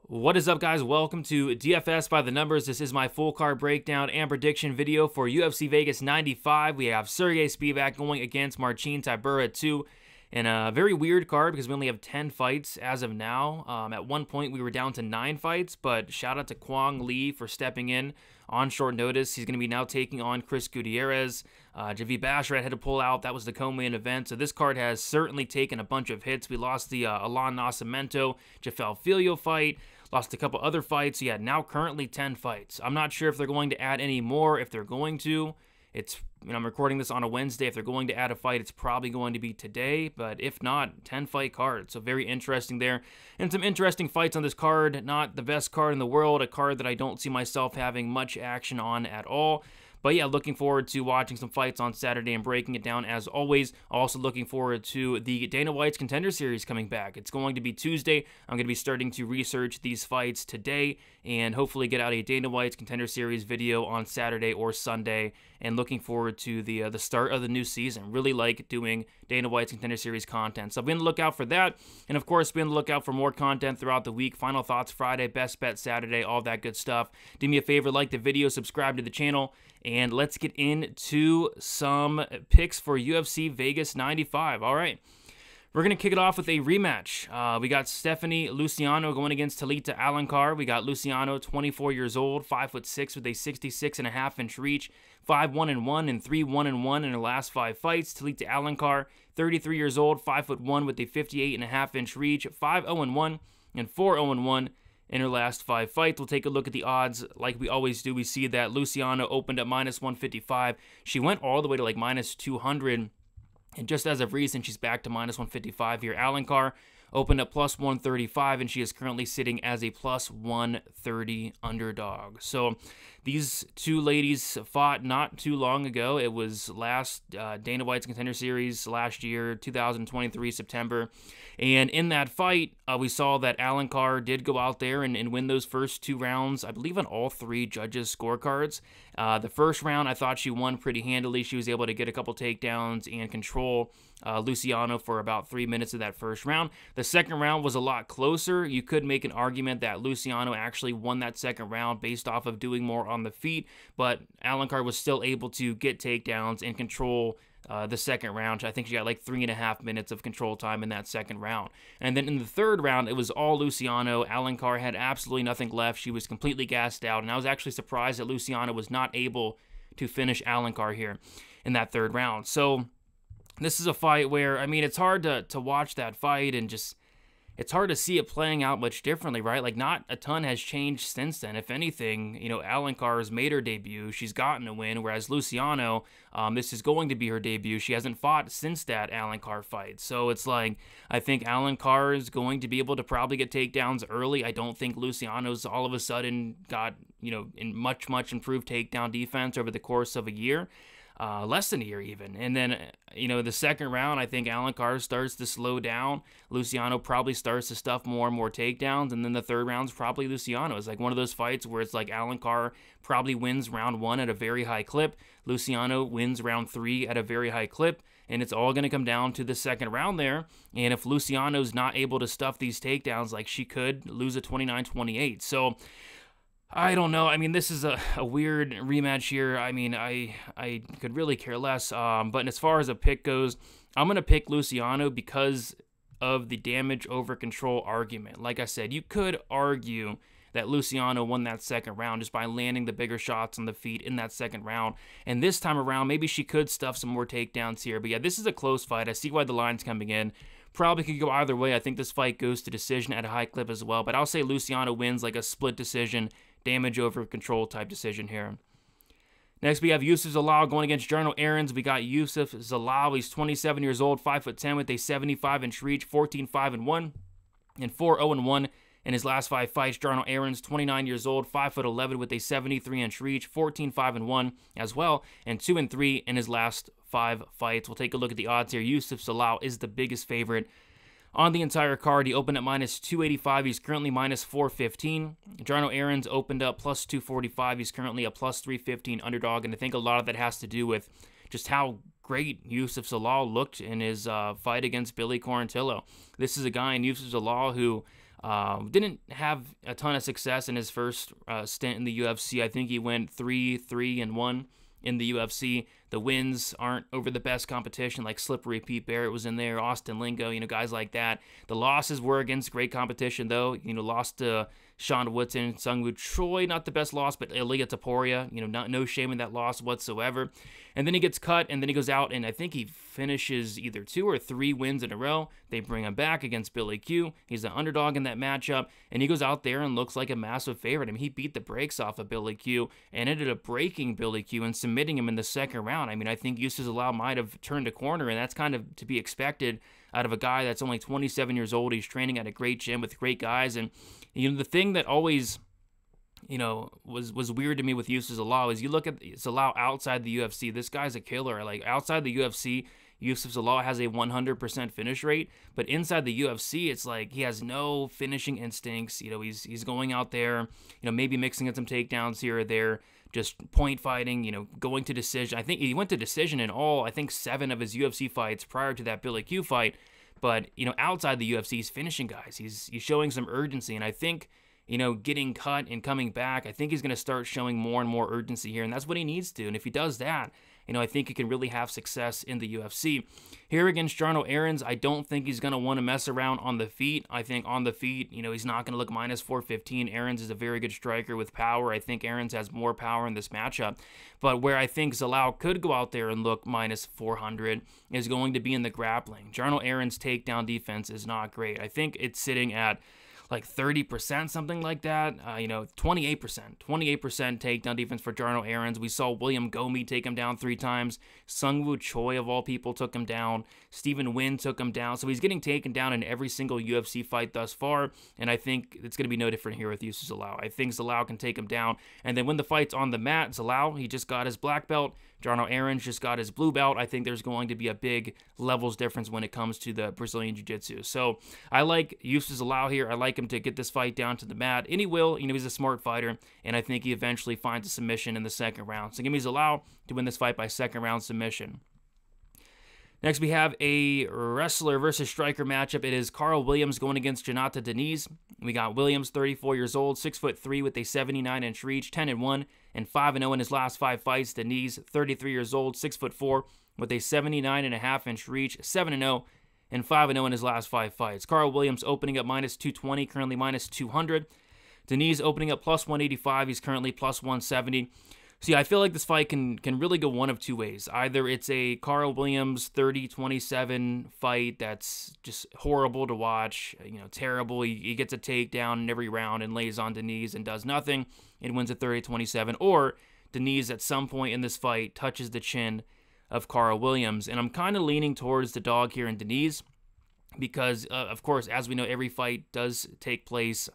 What is up, guys? Welcome to DFS by the Numbers. This is my full card breakdown and prediction video for UFC Vegas 95. We have Serghei Spivak going against Marcin Tybura 2 in a very weird card because we only have 10 fights as of now. At one point, we were down to 9 fights, but shout out to Quang for stepping in on short notice. He's going to be now taking on Gutierrez. Javi Basharat had to pull out. That was the co-main event. So this card has certainly taken a bunch of hits. We lost the Alan Nascimento, Jafel Filho fight. Lost a couple other fights. Yeah, now currently 10 fights. I'm not sure if they're going to add any more. If they're going to, I'm recording this on a Wednesday. If they're going to add a fight, it's probably going to be today. But if not, 10-fight card. So very interesting there. And some interesting fights on this card. Not the best card in the world. A card that I don't see myself having much action on at all. But yeah, looking forward to watching some fights on Saturday and breaking it down as always. Also looking forward to the Dana White's Contender Series coming back. It's going to be Tuesday. I'm going to be starting to research these fights today and hopefully get out a Dana White's Contender Series video on Saturday or Sunday. And looking forward to the start of the new season. Really like doing Dana White's Contender Series content. So be on the lookout for that. And of course, be on the lookout for more content throughout the week. Final Thoughts Friday, Best Bet Saturday, all that good stuff. Do me a favor, like the video, subscribe to the channel. And let's get into some picks for UFC Vegas 95. All right. We're going to kick it off with a rematch. We got Stephanie Luciano going against Talita Alencar. We got Luciano, 24 years old, 5'6" with a 66.5-inch reach, 5-1-1 and 3-1-1 in her last 5 fights. Talita Alencar, 33 years old, 5'1" with a 58.5-inch reach, 5-0-1 and 4-0-1 in her last 5 fights. We'll take a look at the odds like we always do. We see that Luciano opened at -155. She went all the way to like -200. And just as of recent, she's back to -155 here. Alencar opened up +135, and she is currently sitting as a +130 underdog. So these two ladies fought not too long ago. It was last Dana White's Contender Series last year, 2023, September. And in that fight, we saw that Alencar did go out there and win those first 2 rounds, I believe on all 3 judges' scorecards. The first round, I thought she won pretty handily. She was able to get a couple takedowns and control Luciano for about 3 minutes of that first round. The second round was a lot closer. You could make an argument that Luciano actually won that second round based off of doing more on the feet, but Alencar was still able to get takedowns and control the second round. I think she got like 3.5 minutes of control time in that second round. And then in the third round, it was all Luciano. Alencar had absolutely nothing left. She was completely gassed out, and I was actually surprised that Luciano was not able to finish Alencar here in that third round. So this is a fight where, I mean, it's hard to watch that fight and just, it's hard to see it playing out much differently, right? Like, not a ton has changed since then. If anything, you know, Alencar has made her debut. She's gotten a win, whereas Luciano, this is going to be her debut. She hasn't fought since that Alencar fight. So it's like, I think Alencar is going to be able to probably get takedowns early. I don't think Luciano's all of a sudden got, you know, in much improved takedown defense over the course of a year. Less than a year even. And then, you know, the second round, I think Alencar starts to slow down. Luciano probably starts to stuff more and more takedowns. And then the third round's probably Luciano. It's like one of those fights where it's like Alencar probably wins round 1 at a very high clip. Luciano wins round 3 at a very high clip. And it's all going to come down to the second round there. And if Luciano's not able to stuff these takedowns, like, she could lose a 29-28. So I don't know. I mean, this is a weird rematch here. I mean, I could really care less. But as far as a pick goes, I'm going to pick Luciano because of the damage over control argument. Like I said, you could argue that Luciano won that second round just by landing the bigger shots on the feet in that second round. And this time around, maybe she could stuff some more takedowns here. But yeah, this is a close fight. I see why the line's coming in. Probably could go either way. I think this fight goes to decision at a high clip as well. But I'll say Luciano wins like a split decision, damage over control type decision here. Next, we have Youssef Zalal going against Jarno Errens. We got Youssef Zalal. He's 27 years old, 5'10" with a 75-inch reach, 14-5-1 and 4-0-1 in his last 5 fights. Jarno Errens, 29 years old, 5'11" with a 73-inch reach, 14-5-1 as well, and 2-3 in his last 5 fights. We'll take a look at the odds here. Youssef Zalal is the biggest favorite on the entire card. He opened at -285. He's currently -415. Jarno Errens opened up +245. He's currently a +315 underdog, and I think a lot of that has to do with just how great Youssef Zalal looked in his fight against Billy Quarantillo. This is a guy in Youssef Zalal who Didn't have a ton of success in his first stint in the UFC. I think he went 3-3-1 in the UFC. The wins aren't over the best competition, like Slippery Pete Barrett was in there, Austin Lingo, guys like that. The losses were against great competition, though. Lost to Sean Woodson, Sungwoo Choi, not the best loss, but Ilia Topuria, no shame in that loss whatsoever. And then he gets cut, and then he goes out, and I think he finishes either 2 or 3 wins in a row. They bring him back against Billy Q. He's the underdog in that matchup, and he goes out there and looks like a massive favorite. I mean, he beat the brakes off of Billy Q and ended up breaking Billy Q and submitting him in the second round. I mean, I think Youssef Zalal might have turned a corner, and that's kind of to be expected out of a guy that's only 27 years old. He's training at a great gym with great guys, and the thing that always was weird to me with Youssef Zalal is you look at Zalal outside the UFC. This guy's a killer. Like, outside the UFC, Youssef Zalal has a 100% finish rate, but inside the UFC, it's like he has no finishing instincts. He's going out there, maybe mixing in some takedowns here or there, just point fighting, going to decision. I think he went to decision in all, 7 of his UFC fights prior to that Billy Q fight. But, outside the UFC, he's finishing guys. He's showing some urgency, and I think, getting cut and coming back, I think he's going to start showing more and more urgency here, and that's what he needs to. And if he does that, I think he can really have success in the UFC. Here against Jarno Errens, I don't think he's going to want to mess around on the feet. I think on the feet, he's not going to look minus 415. Errens is a very good striker with power. I think Errens has more power in this matchup. But where I think Zalal could go out there and look minus 400 is going to be in the grappling. Jarno Errens' takedown defense is not great. I think it's sitting at like 30%, something like that. 28% takedown defense for Jarno Errens. We saw William Gomi take him down 3 times. Sungwoo Choi, of all people, took him down. Stephen Wynn took him down. So he's getting taken down in every single UFC fight thus far, and I think it's going to be no different here with Youssef Zalal. I think Zalal can take him down, and then when the fight's on the mat, Zalal, he just got his black belt. Jarno Errens just got his blue belt. I think there's going to be a big levels difference when it comes to the Brazilian Jiu-Jitsu. So I like Youssef Zalal here. I like him to get this fight down to the mat, and he will. He's a smart fighter, and I think he eventually finds a submission in the second round. So give me Zalal to win this fight by second round submission. Next, we have a wrestler versus striker matchup. It is Karl Williams going against Jhonata Diniz. We got Williams, 34 years old, 6'3", with a 79-inch reach, 10-1, and 5-0 in his last 5 fights. Diniz, 33 years old, 6'4", with a 79.5-inch reach, 7-0, and 5-0 in his last 5 fights. Karl Williams opening up minus 220, currently minus 200. Diniz opening up plus 185. He's currently plus 170. See, I feel like this fight can really go one of 2 ways. Either it's a Karl Williams 30-27 fight that's just horrible to watch, terrible. He gets a takedown in every round and lays on Diniz and does nothing and wins a 30-27. Or Diniz at some point in this fight touches the chin of Karl Williams. And I'm kind of leaning towards the dog here in Diniz because, of course, as we know, every fight does take place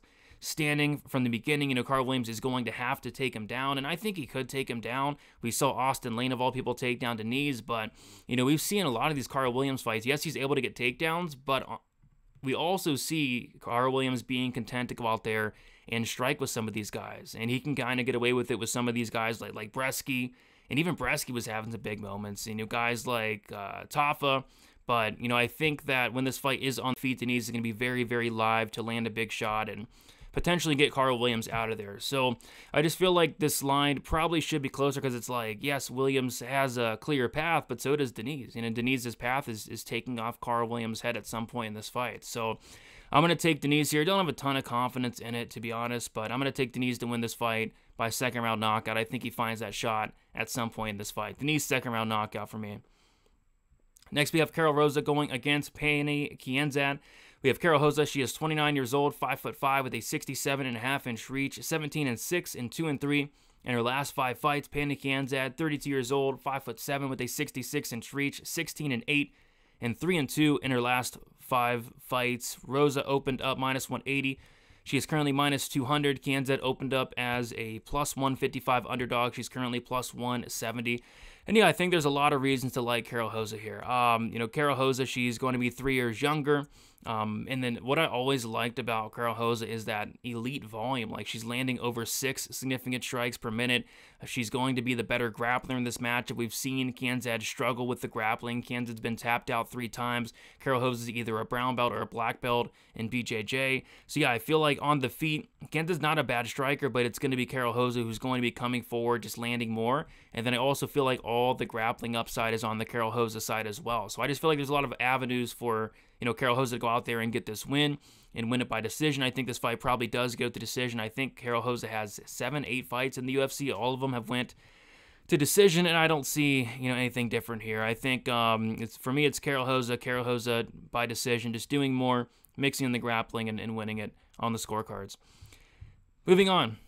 standing from the beginning. Karl Williams is going to have to take him down, and I think he could take him down. We saw Austin Lane, of all people, take down Diniz, but, we've seen a lot of these Karl Williams fights. Yes, he's able to get takedowns, but we also see Karl Williams being content to go out there and strike with some of these guys, and he can kind of get away with it with some of these guys like Bresky, and even Bresky was having some big moments. Guys like Tafa. But, I think that when this fight is on feet, Diniz is going to be very, very live to land a big shot and potentially get Karl Williams out of there. So I just feel like this line probably should be closer because it's like, yes, Williams has a clear path, but so does Diniz. Diniz's path is taking off Karl Williams' head at some point in this fight. So I'm going to take Diniz here. Don't have a ton of confidence in it, to be honest, but I'm going to take Diniz to win this fight by second round knockout. I think he finds that shot at some point in this fight. Diniz, second round knockout for me. Next, we have Karol Rosa going against Pannie Kianzad. We have Karol Rosa. She is 29 years old, 5'5", with a 67.5-inch reach, 17-6 and 2-3 in her last 5 fights. Pannie Kianzad, 32 years old, 5'7", with a 66-inch reach, 16-8 and 3-2 in her last 5 fights. Rosa opened up minus 180. She is currently minus 200. Kianzad opened up as a plus 155 underdog. She's currently plus 170. And yeah, I think there's a lot of reasons to like Karol Rosa here. You know, Karol Rosa, she's going to be 3 years younger. And then what I always liked about Karol Rosa is that elite volume. Like, she's landing over 6 significant strikes per minute. She's going to be the better grappler in this matchup. We've seen Kianzad struggle with the grappling. Kianzad's been tapped out 3 times. Karol Rosa is either a brown belt or a black belt in BJJ. So yeah, I feel like on the feet, Kianzad's not a bad striker, but it's going to be Karol Rosa who's going to be coming forward, just landing more. And then I also feel like all the grappling upside is on the Karol Rosa side as well. So I just feel like there's a lot of avenues for, you know, Karol Rosa to go out there and get this win and win it by decision. I think this fight probably does go to decision. I think Karol Rosa has 7, 8 fights in the UFC. All of them have went to decision, and I don't see, you know, anything different here. I think for me, it's Karol Rosa by decision, just doing more, mixing in the grappling and winning it on the scorecards. Moving on.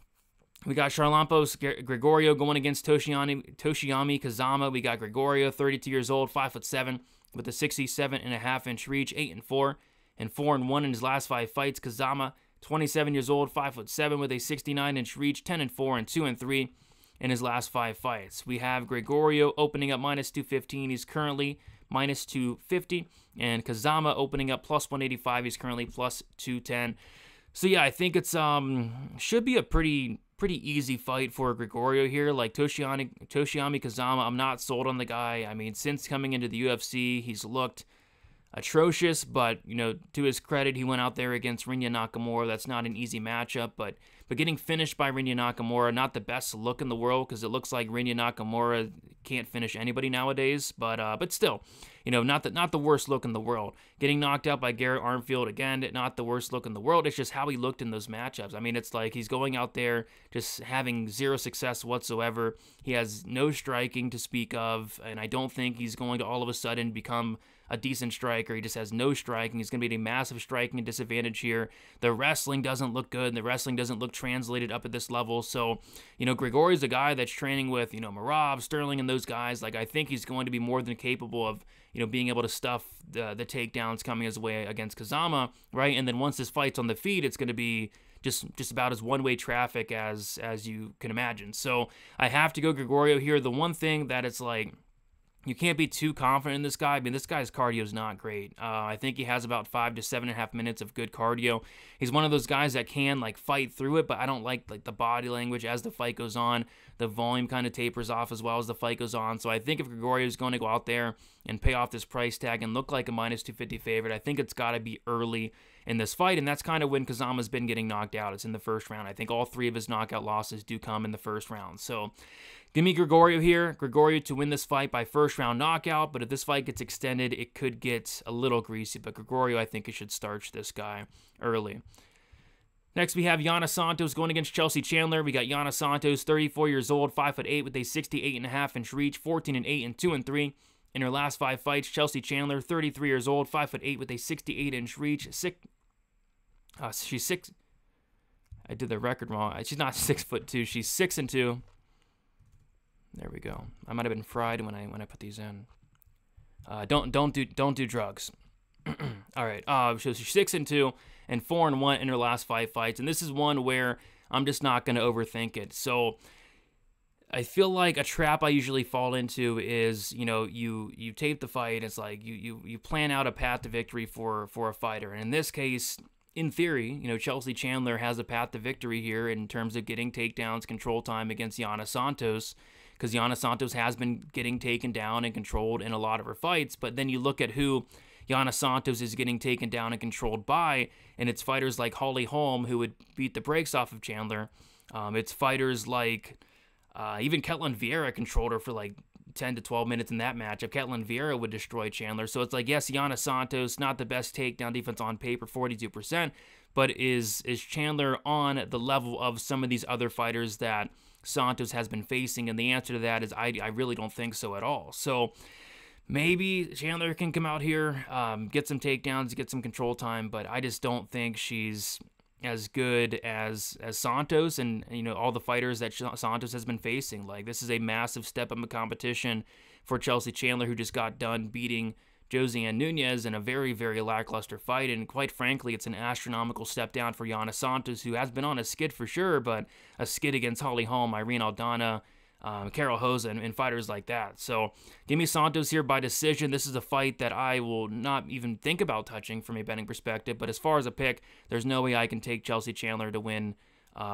We got Charlalampos, Grigoriou going against Toshiomi, Kazama. We got Grigoriou, 32 years old, 5'7", with a 67.5-inch reach, 8-4, and 4-1 in his last 5 fights. Kazama, 27 years old, 5'7", with a 69-inch reach, 10-4, and 2-3 in his last 5 fights. We have Grigoriou opening up -215. He's currently -250, and Kazama opening up +185. He's currently +210. So yeah, I think it's should be a pretty easy fight for Grigoriou here. Like Toshiomi Kazama, I'm not sold on the guy. I mean, since coming into the UFC, he's looked atrocious, but, you know, to his credit, he went out there against Rinya Nakamura. That's not an easy matchup, but getting finished by Rinya Nakamura, not the best look in the world, because it looks like Rinya Nakamura can't finish anybody nowadays, but still, you know, not the worst look in the world. Getting knocked out by Garrett Armfield, again, not the worst look in the world. It's just how he looked in those matchups. I mean, it's like he's going out there just having 0 success whatsoever. He has no striking to speak of, and I don't think he's going to all of a sudden become a decent striker. He just has no striking. He's going to be at a massive striking disadvantage here. The wrestling doesn't look good, and the wrestling doesn't look translated up at this level. So, you know, Grigoriou's a guy that's training with, you know, Marab, Sterling, and those guys. Like, I think he's going to be more than capable of, you know, being able to stuff the takedowns coming his way against Kazama, right? And then once this fight's on the feet, it's going to be just about as one-way traffic as you can imagine. So I have to go Grigoriou here. The one thing that it's like, you can't be too confident in this guy. I mean, this guy's cardio is not great. I think he has about 5 to 7.5 minutes of good cardio. He's one of those guys that can, like, fight through it, but I don't like the body language as the fight goes on. The volume kind of tapers off as well as the fight goes on. So I think if Grigoriou is going to go out there and pay off this price tag and look like a -250 favorite, I think it's got to be early in this fight, and that's kind of when Kazama's been getting knocked out. It's in the first round. I think all 3 of his knockout losses do come in the first round. So give me Grigoriou here. Grigoriou to win this fight by first-round knockout, but if this fight gets extended, it could get a little greasy. But Grigoriou, I think it should starch this guy early. Next, we have Yana Santos going against Chelsea Chandler. We got Yana Santos, 34 years old, 5'8", with a 68.5-inch reach, 14-8, and 2-3 in her last 5 fights. Chelsea Chandler, 33 years old, 5'8", with a 68-inch reach. She's 6. I did the record wrong. She's not 6'2". She's 6'2". There we go. I might have been fried when I put these in. Don't do drugs. All right. So she's 6-2 and 4-1 in her last 5 fights, and this is one where I'm just not going to overthink it. So I feel like a trap I usually fall into is, you know, you tape the fight. It's like you plan out a path to victory for a fighter, and in this case, in theory, you know, Chelsea Chandler has a path to victory here in terms of getting takedowns, control time against Yana Santos, because Yana Santos has been getting taken down and controlled in a lot of her fights. But then you look at who Yana Santos is getting taken down and controlled by, and it's fighters like Holly Holm, who would beat the brakes off of Chandler. It's fighters like even Ketlen Vieira controlled her for like 10 to 12 minutes in that matchup. Ketlen Vieira would destroy Chandler. So it's like, yes, Yana Santos, not the best takedown defense on paper, 42%, but is Chandler on the level of some of these other fighters that Santos has been facing? And the answer to that is I really don't think so at all. So maybe Chandler can come out here, get some takedowns, get some control time, but I just don't think she's as good as Santos and, you know, all the fighters that Santos has been facing. Like, this is a massive step up in competition for Chelsea Chandler, who just got done beating Josiane Nunes in a very, very lackluster fight. And quite frankly, it's an astronomical step down for Yana Santos, who has been on a skid for sure, but a skid against Holly Holm, Irene Aldana, Karol, Rosa, and fighters like that. So give me Santos here by decision. This is a fight that I will not even think about touching from a betting perspective. But as far as a pick, there's no way I can take Chelsea Chandler to win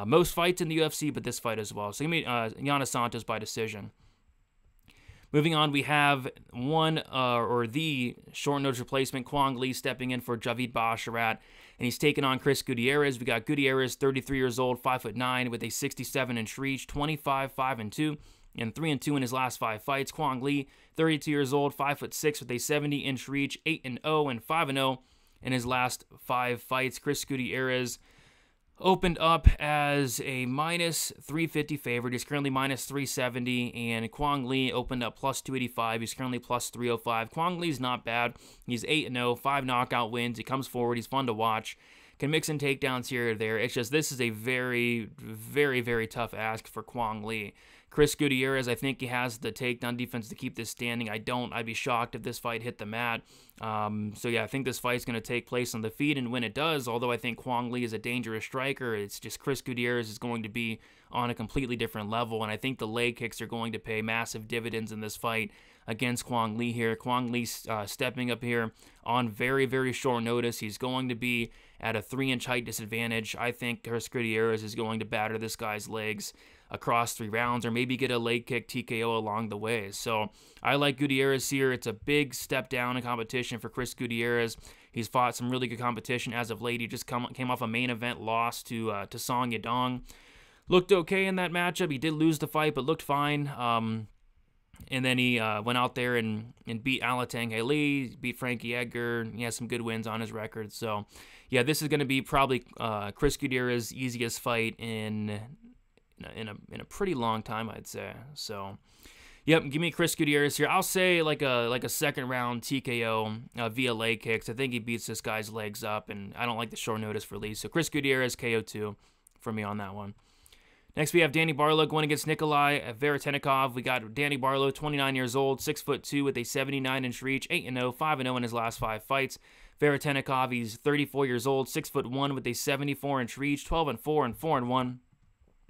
most fights in the UFC, but this fight as well. So give me Yana Santos by decision. Moving on, we have the short notice replacement, Quang Lee, stepping in for Javid Basharat, and he's taking on Chris Gutierrez. We got Gutierrez, 33 years old, 5'9", with a 67-inch reach, 25-5-2, and 3-2 in his last 5 fights. Quang Lee, 32 years old, 5'6", with a 70-inch reach, 8-0 and 5-0 in his last 5 fights. Chris Gutierrez opened up as a minus 350 favorite. He's currently minus 370, and Quang Lee opened up plus 285. He's currently plus 305. Quang Lee's not bad. He's 8-0, 5 knockout wins. He comes forward. He's fun to watch. Can mix in takedowns here or there. It's just this is a very, very, very tough ask for Quang Lee. Chris Gutierrez, I think he has the takedown defense to keep this standing. I don't. I'd be shocked if this fight hit the mat. So yeah, I think this fight's going to take place on the feet, and when it does, although I think Quang Lee is a dangerous striker, it's just Chris Gutierrez is going to be on a completely different level, and I think the leg kicks are going to pay massive dividends in this fight against Quang Lee here. Quang Lee stepping up here on very, very short notice. He's going to be at a 3-inch height disadvantage. I think Chris Gutierrez is going to batter this guy's legs across 3 rounds, or maybe get a leg kick TKO along the way. So I like Gutierrez here. It's a big step down in competition for Chris Gutierrez. He's fought some really good competition as of late. He just came off a main event loss to Song Yadong. Looked okay in that matchup. He did lose the fight, but looked fine. And then he went out there and beat Alatang Lee, beat Frankie Edgar. He has some good wins on his record. So, yeah, this is going to be probably Chris Gutierrez's easiest fight in a pretty long time, I'd say. So, yep, give me Chris Gutierrez here. I'll say like a second round TKO via leg kicks. I think he beats this guy's legs up, and I don't like the short notice release. So Chris Gutierrez KO2 for me on that one. Next, we have Danny Barlow going against Nikolay Veretennikov. We got Danny Barlow, 29 years old, 6'2", with a 79-inch reach, 8-0, 5-0 in his last 5 fights. Veretennikov, he's 34 years old, 6'1", with a 74-inch reach, 12-4 and 4-1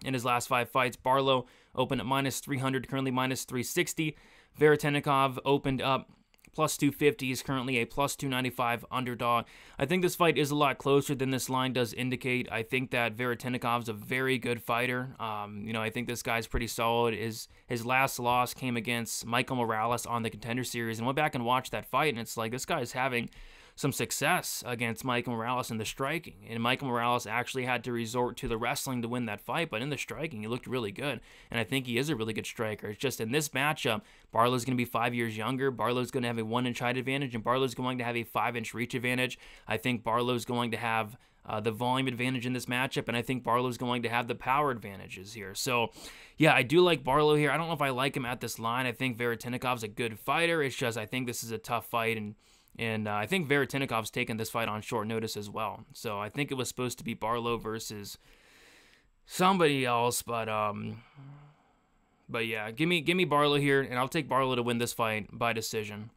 in his last 5 fights. Barlow opened at minus 300, currently minus 360. Veretennikov opened up plus 250. He's currently a plus 295 underdog. I think this fight is a lot closer than this line does indicate. I think that Veretennikov's a very good fighter. I think this guy's pretty solid. His last loss came against Michael Morales on the Contender Series, and went back and watched that fight, and it's like this guy's having some success against Michael Morales in the striking, and Michael Morales actually had to resort to the wrestling to win that fight, but in the striking, he looked really good, and I think he is a really good striker. It's just in this matchup, Barlow's going to be 5 years younger. Barlow's going to have a 1-inch height advantage, and Barlow's going to have a 5-inch reach advantage. I think Barlow's going to have the volume advantage in this matchup, and I think Barlow's going to have the power advantages here. So, yeah, I do like Barlow here. I don't know if I like him at this line. I think Veretennikov's a good fighter. It's just I think this is a tough fight, and I think Veretennikov's taken this fight on short notice as well. So I think it was supposed to be Barlow versus somebody else, but yeah, give me Barlow here, and I'll take Barlow to win this fight by decision.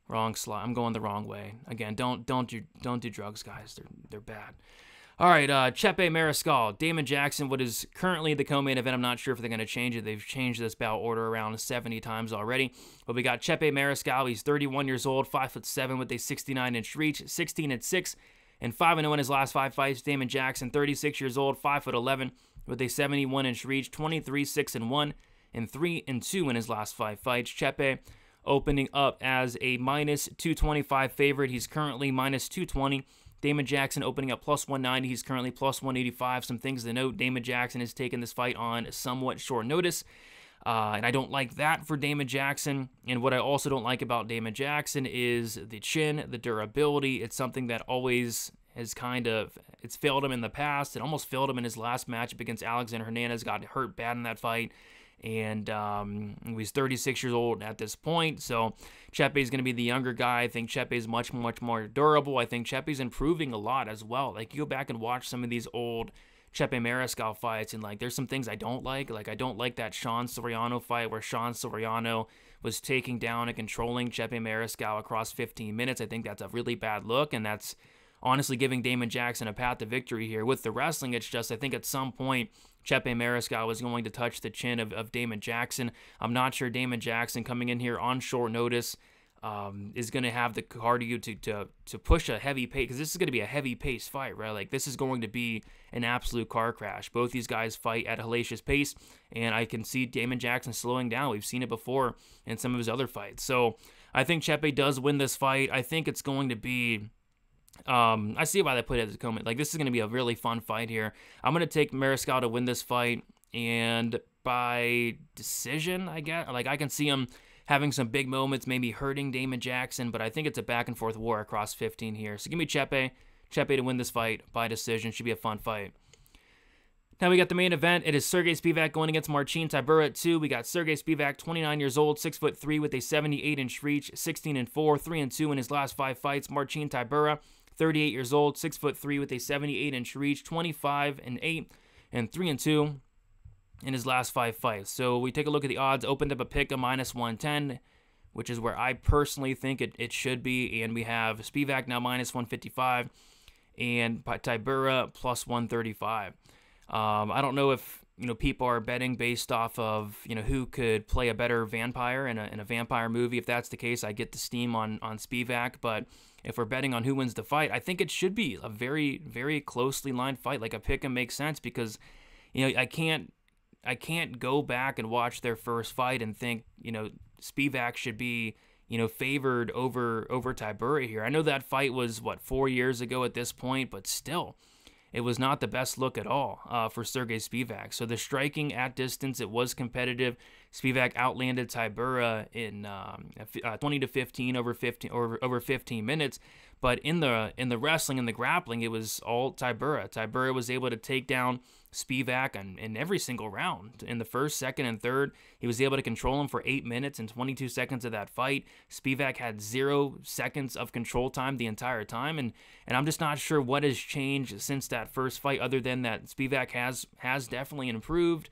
Wrong slot. I'm going the wrong way. Again, don't do drugs, guys. They're bad. All right, Chepe Mariscal, Damon Jackson, what is currently the co-main event. I'm not sure if they're going to change it. They've changed this bout order around 70 times already. But we got Chepe Mariscal. He's 31 years old, 5'7", with a 69-inch reach, 16-6, and 5-0 in his last 5 fights. Damon Jackson, 36 years old, 5'11", with a 71-inch reach, 23-6-1, and 3-2 in his last 5 fights. Chepe opening up as a minus 225 favorite. He's currently minus 220. Damon Jackson opening up plus 190. He's currently plus 185. Some things to note, Damon Jackson has taken this fight on somewhat short notice, and I don't like that for Damon Jackson. And what I also don't like about Damon Jackson is the chin, the durability. It's something that always has it's failed him in the past. It almost failed him in his last matchup against Alexander Hernandez. Got hurt bad in that fight. And he's 36 years old at this point, so Chepe is going to be the younger guy. I think Chepe is much more durable. I think Chepe's improving a lot as well. Like, you go back and watch some of these old Chepe Mariscal fights, and like, there's some things I don't like. Like, I don't like that Sean Soriano fight where Sean Soriano was taking down and controlling Chepe Mariscal across 15 minutes. I think that's a really bad look, and that's honestly giving Damon Jackson a path to victory here. With the wrestling, it's just I think at some point Chepe Mariscal was going to touch the chin of Damon Jackson. I'm not sure Damon Jackson coming in here on short notice is going to have the cardio to push a heavy pace, because this is going to be a heavy pace fight, right? Like, this is going to be an absolute car crash. Both these guys fight at a hellacious pace, and I can see Damon Jackson slowing down. We've seen it before in some of his other fights. So I think Chepe does win this fight. I think it's going to be I see why they put it as a comment. Like, this is going to be a really fun fight here. I'm going to take Mariscal to win this fight, and by decision, I guess. Like, I can see him having some big moments, maybe hurting Damon Jackson, but I think it's a back-and-forth war across 15 here. So give me Chepe to win this fight by decision. Should be a fun fight. Now we got the main event. It is Serghei Spivak going against Marcin Tybura at 2. We got Serghei Spivak, 29 years old, 6'3", with a 78-inch reach, 16-4, 3-2 in his last 5 fights. Marcin Tybura, 38 years old, 6'3", with a 78-inch reach, 25-8, and 3-2 in his last 5 fights. So we take a look at the odds. Opened up a pick of -110, which is where I personally think it should be. And we have Spivak now -155 and Tybura +135. I don't know if people are betting based off of who could play a better vampire in a vampire movie. If that's the case, I get the steam on Spivak. But if we're betting on who wins the fight, I think it should be a very, very closely lined fight. Like, a pick'em makes sense, because I can't go back and watch their first fight and think Spivak should be favored over Tybura here. I know that fight was 4 years ago at this point, but still, it was not the best look at all for Serghei Spivak. So the striking at distance, it was competitive. Spivak outlanded Tybura in 20-15 over 15 minutes. But in the wrestling and the grappling, it was all Tybura. Tybura was able to take down Spivak in every single round. In the first, second, and third, he was able to control him for 8 minutes and 22 seconds of that fight. Spivak had 0 seconds of control time the entire time, and I'm just not sure what has changed since that first fight, other than that Spivak has definitely improved.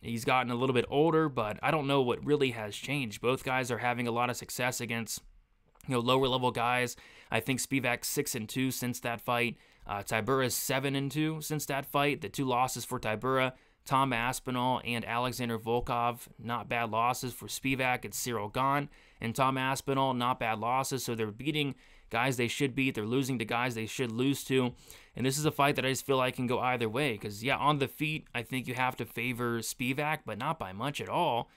He's gotten a little bit older, but I don't know what really has changed. Both guys are having a lot of success against lower level guys. I think Spivak's 6-2 since that fight. Tybura's 7-2 since that fight. The 2 losses for Tybura, Tom Aspinall and Alexander Volkov, not bad losses. For Spivak, it's Cyril Gane and Tom Aspinall, not bad losses. So they're beating guys they should beat. They're losing to guys they should lose to. And this is a fight that I just feel like can go either way. Because, yeah, on the feet, I think you have to favor Spivak, but not by much at all.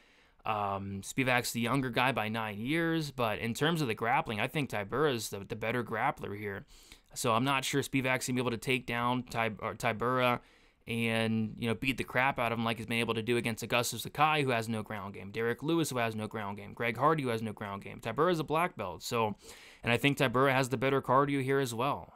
Spivak's the younger guy by 9 years, but in terms of the grappling, I think Tybura is the better grappler here. So I'm not sure Spivak's going to be able to take down Tybura and beat the crap out of him like he's been able to do against Augustus Sakai, who has no ground game, Derek Lewis, who has no ground game, Greg Hardy, who has no ground game. Tybura is a black belt, and I think Tybura has the better cardio here as well.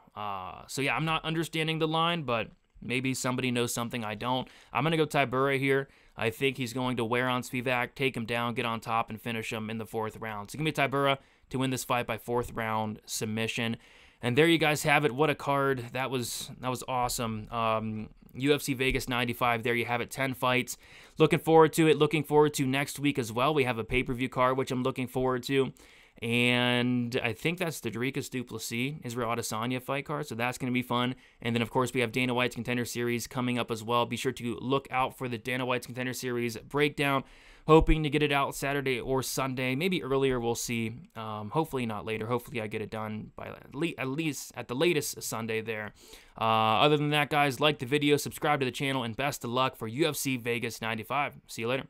So yeah, I'm not understanding the line, but maybe somebody knows something I don't. I'm going to go Tybura here. I think he's going to wear on Spivak, take him down, get on top, and finish him in the 4th round. So give me Tybura to win this fight by 4th round submission. And there you guys have it. What a card. That was awesome. UFC Vegas 95. There you have it. 10 fights. Looking forward to it. Looking forward to next week as well. We have a pay-per-view card, which I'm looking forward to. And I think that's the Dricus Duplessis Israel Adesanya fight card, so that's going to be fun. And then, of course, we have Dana White's Contender Series coming up as well. Be sure to look out for the Dana White's Contender Series breakdown. Hoping to get it out Saturday or Sunday, maybe earlier, we'll see. Hopefully not later. Hopefully I get it done by at least at the latest Sunday there. Other than that, guys, like the video, subscribe to the channel, and best of luck for UFC Vegas 95. See you later.